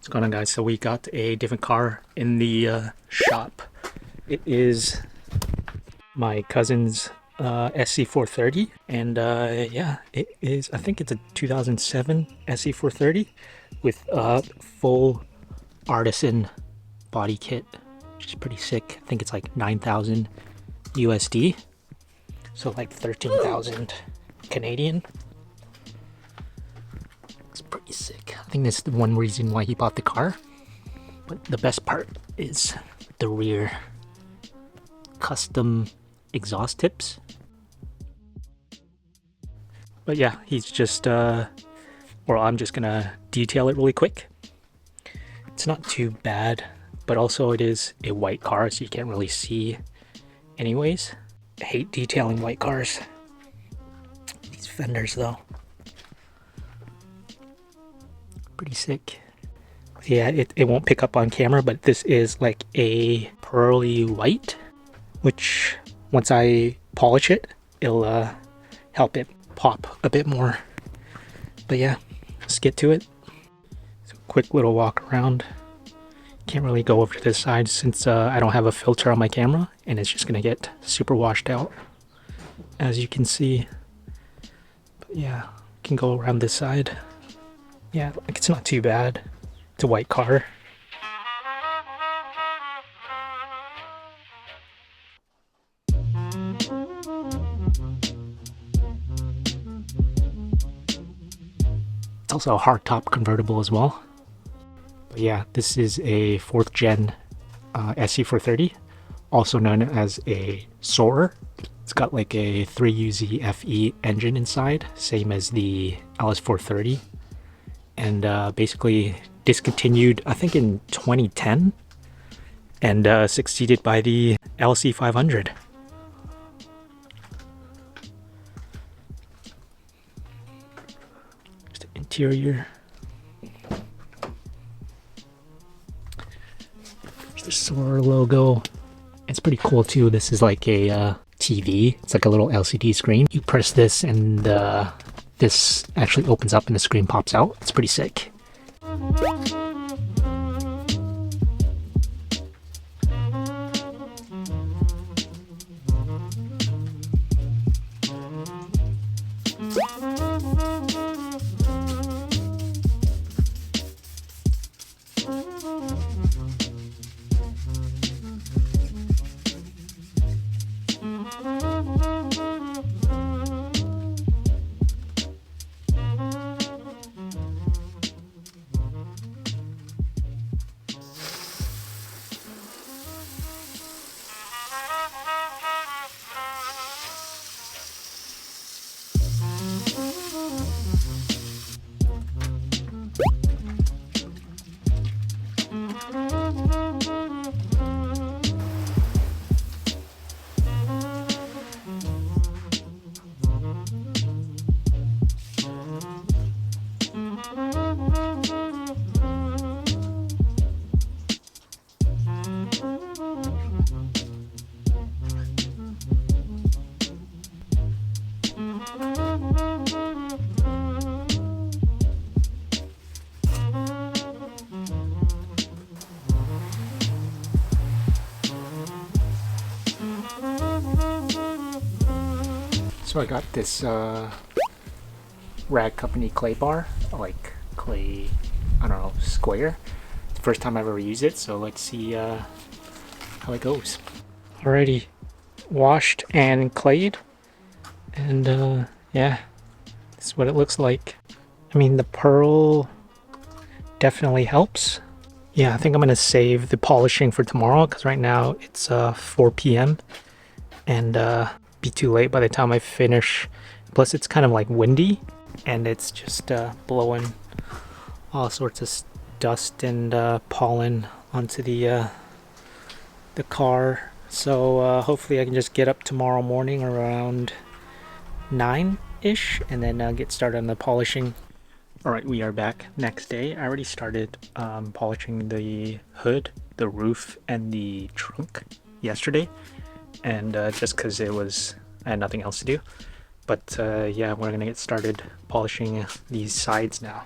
What's going on, guys? So we got a different car in the shop. It is my cousin's SC430, and yeah, it is, I think it's a 2007 SC430 with a full artisan body kit, which is pretty sick. I think it's like 9,000 USD, so like 13,000 Canadian. It's pretty sick. I think that's the one reason why he bought the car. But the best part is the rear custom exhaust tips. But yeah, he's just or I'm just gonna detail it really quick. It's not too bad, but also it is a white car, so you can't really see anyways. I hate detailing white cars. These fenders though, pretty sick. Yeah, it won't pick up on camera, but this is like a pearly white, which once I polish it, it'll help it pop a bit more. But yeah, let's get to it. So quick little walk around. Can't really go over to this side since I don't have a filter on my camera, and it's just gonna get super washed out, as you can see. But yeah, can go around this side. Yeah, like it's not too bad. It's a white car. It's also a hardtop convertible as well. But yeah, this is a 4th gen SC430, also known as a Soarer. It's got like a 3UZ FE engine inside, same as the LS430. And basically discontinued, I think in 2010, and succeeded by the LC500. Just the interior. There's the Soarer logo. It's pretty cool too. This is like a TV. It's like a little LCD screen. You press this and this actually opens up and the screen pops out. It's pretty sick. So I got this Rag Company clay bar, like clay, I don't know, square. It's the first time I've ever used it, so let's see how it goes. Already washed and clayed, and yeah, this is what it looks like. I mean, the pearl definitely helps. Yeah, I think I'm gonna save the polishing for tomorrow, because right now it's 4 p.m. and be too late by the time I finish. Plus it's kind of like windy, and it's just blowing all sorts of dust and pollen onto the car. So hopefully I can just get up tomorrow morning around 9-ish and then get started on the polishing. Alright, we are back next day. I already started polishing the hood, the roof, and the trunk yesterday, and just because I had nothing else to do. But yeah, we're gonna get started polishing these sides now.